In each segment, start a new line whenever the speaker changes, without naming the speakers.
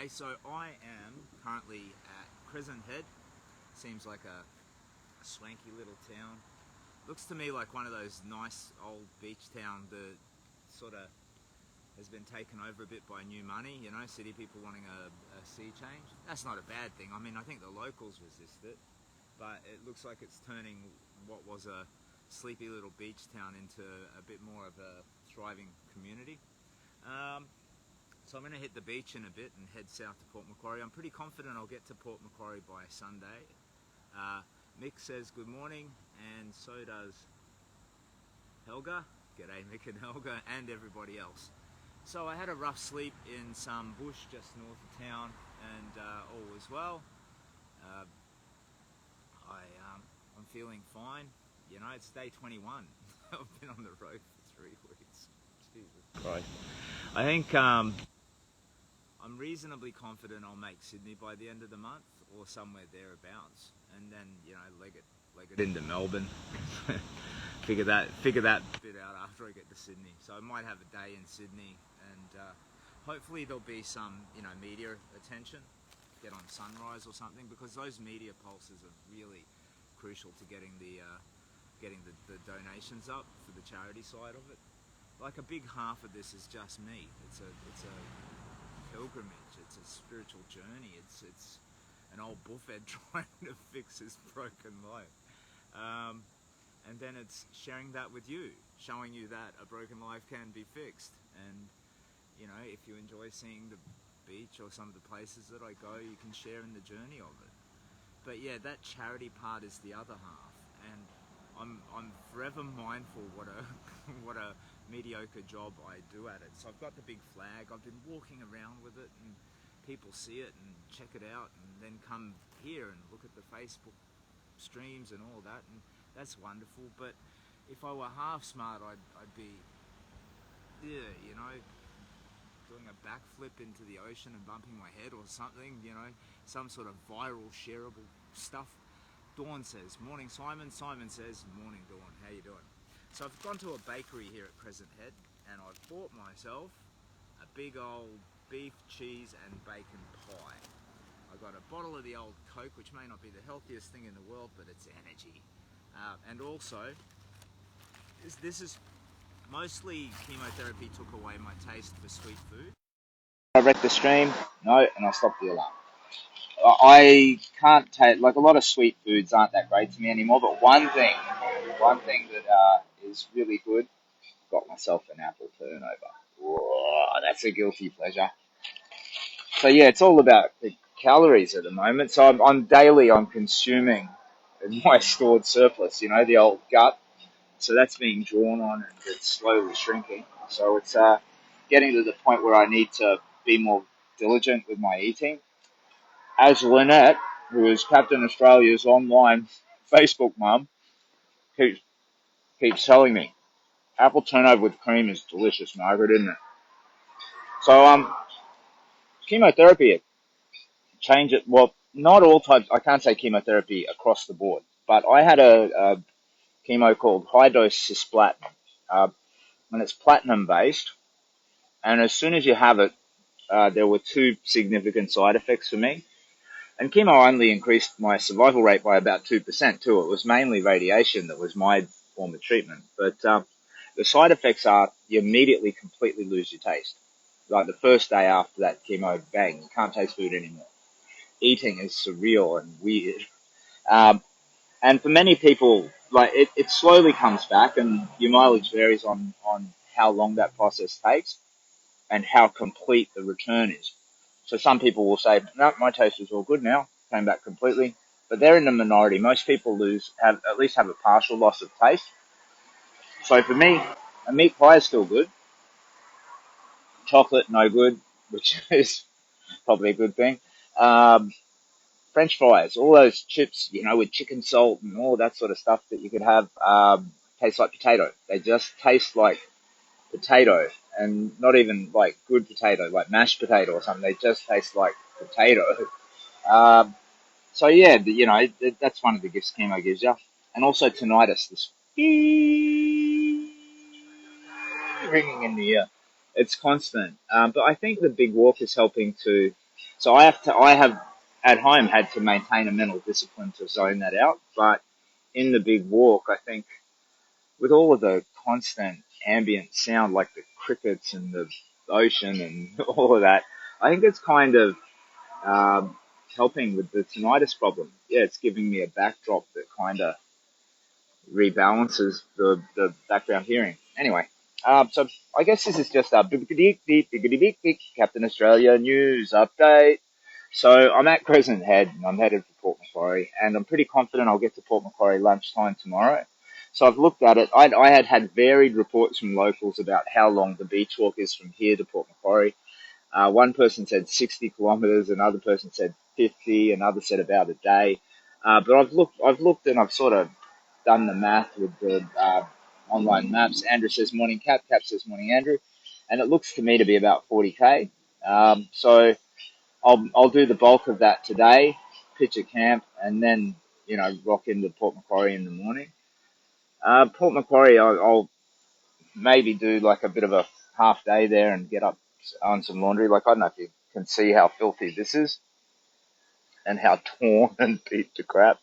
Okay, so I am currently at Crescent Head. Seems like a swanky little town. Looks to me like one of those nice old beach towns that sort of has been taken over a bit by new money, you know, city people wanting a sea change. That's not a bad thing. I mean, I think the locals resist it, but it looks like it's turning what was a sleepy little beach town into a bit more of a thriving community. So I'm going to hit the beach in a bit and head south to Port Macquarie. I'm pretty confident I'll get to Port Macquarie by Sunday. Mick says good morning, and so does Helga. G'day Mick and Helga and everybody else. So I had a rough sleep in some bush just north of town, and all was well. I'm feeling fine. You know, it's day 21. I've been on the road for 3 weeks. Jesus Christ. I think I'm reasonably confident I'll make Sydney by the end of the month, or somewhere thereabouts, and then, you know, leg it into Melbourne. figure that bit out after I get to Sydney. So I might have a day in Sydney, and hopefully there'll be some, you know, media attention. Get on Sunrise or something, because those media pulses are really crucial to getting the donations up for the charity side of it. Like, a big half of this is just me. It's a pilgrimage. It's a spiritual journey. It's an old buffhead trying to fix his broken life. And then it's sharing that with you, showing you that a broken life can be fixed. And, you know, if you enjoy seeing the beach or some of the places that I go, you can share in the journey of it. But yeah, that charity part is the other half. And I'm forever mindful what a mediocre job I do at it. So I've got the big flag. I've been walking around with it, and people see it and check it out, and then come here and look at the Facebook streams and all that, and that's wonderful. But if I were half smart, I'd be, yeah, you know, doing a backflip into the ocean and bumping my head or something, you know, some sort of viral shareable stuff. Dawn says, morning Simon. Simon says, morning Dawn, how you doing? So I've gone to a bakery here at Crescent Head, and I've bought myself a big old beef, cheese and bacon pie. I got a bottle of the old Coke, which may not be the healthiest thing in the world, but it's energy. And also, this is mostly chemotherapy took away my taste for sweet food. I wrecked the stream, no, and I stopped the alarm. I can't take, like, a lot of sweet foods aren't that great to me anymore, but one thing that is really good, got myself an apple turnover. Whoa, that's a guilty pleasure. So yeah, it's all about the calories at the moment. So I'm consuming my stored surplus, you know, the old gut. So that's being drawn on, and it's slowly shrinking. So it's getting to the point where I need to be more diligent with my eating. As Lynette, who is Captain Australia's online Facebook mum, keeps telling me, apple turnover with cream is delicious, Margaret, isn't it? So chemotherapy, change it. Well, not all types. I can't say chemotherapy across the board, but I had a chemo called high dose cisplatin, and it's platinum based. And as soon as you have it, there were 2 significant side effects for me. And chemo only increased my survival rate by about 2% too. It was mainly radiation that was my form of treatment. But the side effects are you immediately completely lose your taste. Like the first day after that chemo, bang, you can't taste food anymore. Eating is surreal and weird. And for many people, like it slowly comes back, and your mileage varies on how long that process takes and how complete the return is. So some people will say, no, my taste is all good now, came back completely. But they're in the minority. Most people at least have a partial loss of taste. So for me, a meat pie is still good. Chocolate, no good, which is probably a good thing. French fries, all those chips, you know, with chicken salt and all that sort of stuff that you could have, taste like potato. They just taste like potato, and not even like good potato, like mashed potato or something. They just taste like potato. Um, so yeah, you know, that's one of the gifts chemo gives you. And also tinnitus, this ringing in the ear. It's constant. But I think the big walk is helping to So I have at home had to maintain a mental discipline to zone that out. But in the big walk, I think with all of the constant ambient sound, like the crickets and the ocean and all of that, I think it's kind of um, helping with the tinnitus problem. Yeah, it's giving me a backdrop that kind of rebalances the background hearing. Anyway, so I guess this is just a Captain Australia news update. So I'm at Crescent Head and I'm headed for Port Macquarie, and I'm pretty confident I'll get to Port Macquarie lunchtime tomorrow. So I've looked at it. I had varied reports from locals about how long the beach walk is from here to Port Macquarie. One person said 60 kilometres, another person said 50, another said about a day. But I've looked and I've sort of done the math with the online maps. Andrew says morning Cap, Cap says morning Andrew, and it looks to me to be about 40k. So I'll do the bulk of that today, pitch a camp, and then rock into Port Macquarie in the morning. Port Macquarie, I'll maybe do like a bit of a half day there and get up on some laundry. Like, I don't know if you can see how filthy this is and how torn and beat to crap.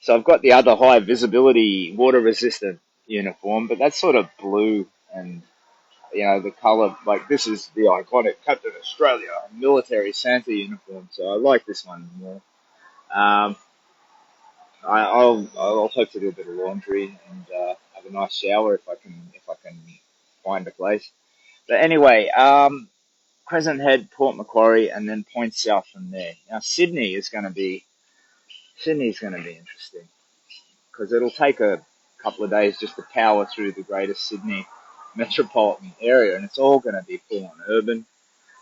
So I've got the other high visibility water resistant uniform, but that's sort of blue and the colour, like this is the iconic Captain Australia military Santa uniform, so I like this one more. Um, I'll hope to do a bit of laundry and have a nice shower if I can find a place. But anyway, Crescent Head, Port Macquarie, and then points south from there. Now Sydney's going to be interesting because it'll take a couple of days just to power through the greater Sydney metropolitan area, and it's all going to be full on urban.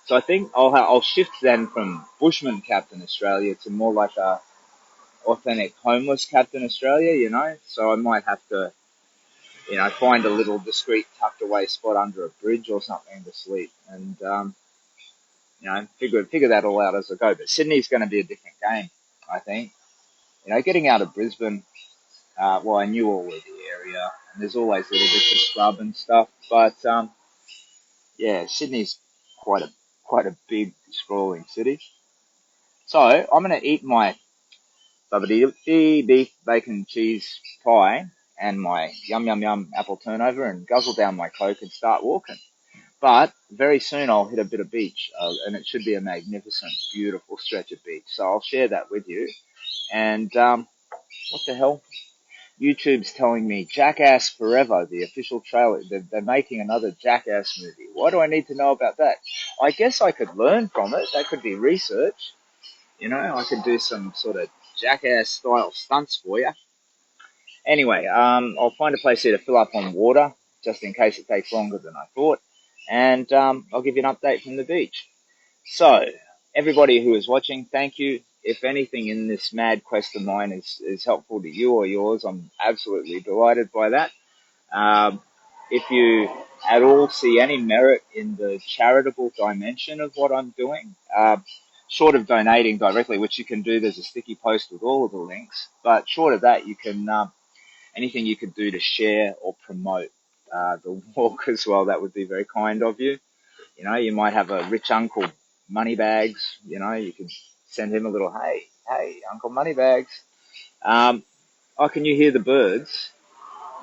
So I think I'll shift then from Bushman Captain Australia to more like a authentic homeless Captain Australia, So I might have to, find a little discreet tucked away spot under a bridge or something to sleep, and figure that all out as I go. But Sydney's going to be a different game, I think. Getting out of Brisbane. Well, I knew all of the area, and there's always little bits of scrub and stuff, but yeah, Sydney's quite a big sprawling city. So I'm going to eat my beef bacon cheese pie and my yum yum yum apple turnover and guzzle down my Coke and start walking. But very soon I'll hit a bit of beach, and it should be a magnificent, beautiful stretch of beach. So I'll share that with you. And what the hell? YouTube's telling me Jackass Forever, the official trailer. They're making another Jackass movie. Why do I need to know about that? I guess I could learn from it. That could be research. I could do some sort of Jackass style stunts for you. Anyway, I'll find a place here to fill up on water, just in case it takes longer than I thought. And I'll give you an update from the beach. So, everybody who is watching, thank you. If anything in this mad quest of mine is helpful to you or yours, I'm absolutely delighted by that. If you at all see any merit in the charitable dimension of what I'm doing, short of donating directly, which you can do, there's a sticky post with all of the links. But short of that, you can anything you could do to share or promote the walk as well, that would be very kind of you. You might have a rich uncle Moneybags. You could send him a little, hey, Uncle Moneybags. Oh, can you hear the birds?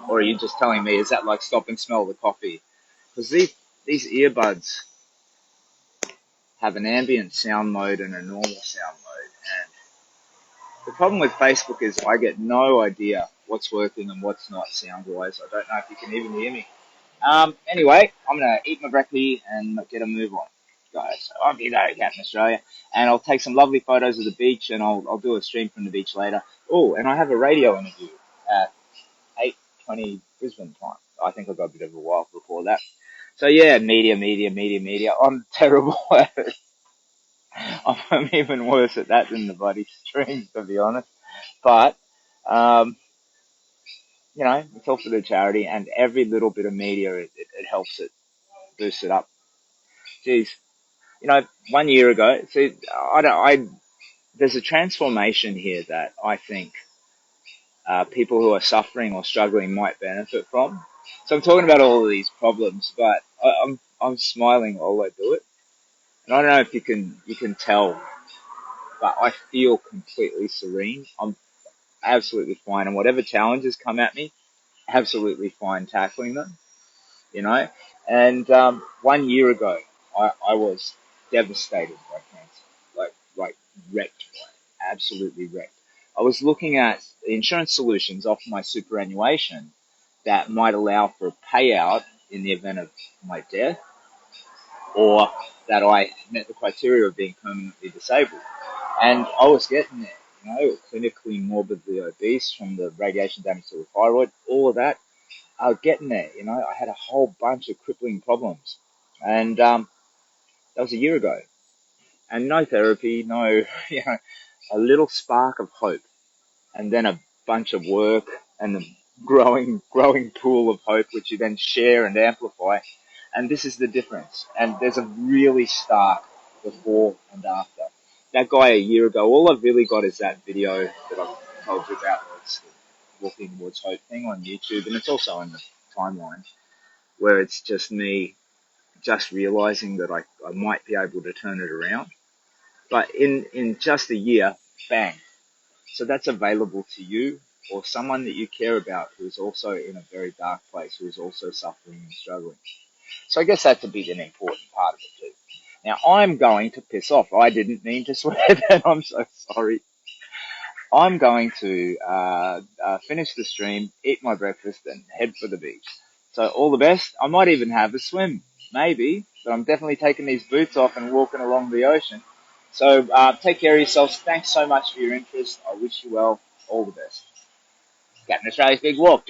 Or are you just telling me, is that like stop and smell the coffee? Because these earbuds have an ambient sound mode and a normal sound mode. And the problem with Facebook is I get no idea what's working and what's not sound-wise. I don't know if you can even hear me. Anyway, I'm going to eat my brekkie and get a move on, guys. So I'm here, Captain Australia, and I'll take some lovely photos of the beach, and I'll do a stream from the beach later. Oh, and I have a radio interview at 8:20 Brisbane time. I think I've got a bit of a while before that. So yeah, media. I'm terrible at it. I'm even worse at that than the bloody streams, to be honest. But um, it's all for the charity, and every little bit of media it helps it boost it up. Geez, 1 year ago, see, there's a transformation here that I think people who are suffering or struggling might benefit from. So I'm talking about all of these problems, but I'm smiling while I do it. I don't know if you can tell, but I feel completely serene. I'm absolutely fine, and whatever challenges come at me, absolutely fine tackling them. You know. And 1 year ago, I was devastated by cancer, like wrecked by it, absolutely wrecked. I was looking at the insurance solutions off my superannuation that might allow for a payout in the event of my death, or that I met the criteria of being permanently disabled. And I was getting there, clinically morbidly obese from the radiation damage to the thyroid, all of that. I was getting there, I had a whole bunch of crippling problems. And that was a year ago. And no therapy, no, a little spark of hope. And then a bunch of work and the growing pool of hope, which you then share and amplify. And this is the difference. And there's a really stark before and after. That guy a year ago, all I've really got is that video that I've told you about. It's Walking Towards Hope thing on YouTube, and it's also on the timeline, where it's just me just realizing that I might be able to turn it around. But in just a year, bang. So that's available to you or someone that you care about who's also in a very dark place, who's also suffering and struggling. So I guess that's a big and important part of it too. Now I'm going to piss off. I didn't mean to swear that. I'm so sorry. I'm going to finish the stream, eat my breakfast, and head for the beach. So all the best. I might even have a swim, maybe, but I'm definitely taking these boots off and walking along the ocean. So take care of yourselves. Thanks so much for your interest. I wish you well. All the best. Captain Australia's Big Walk.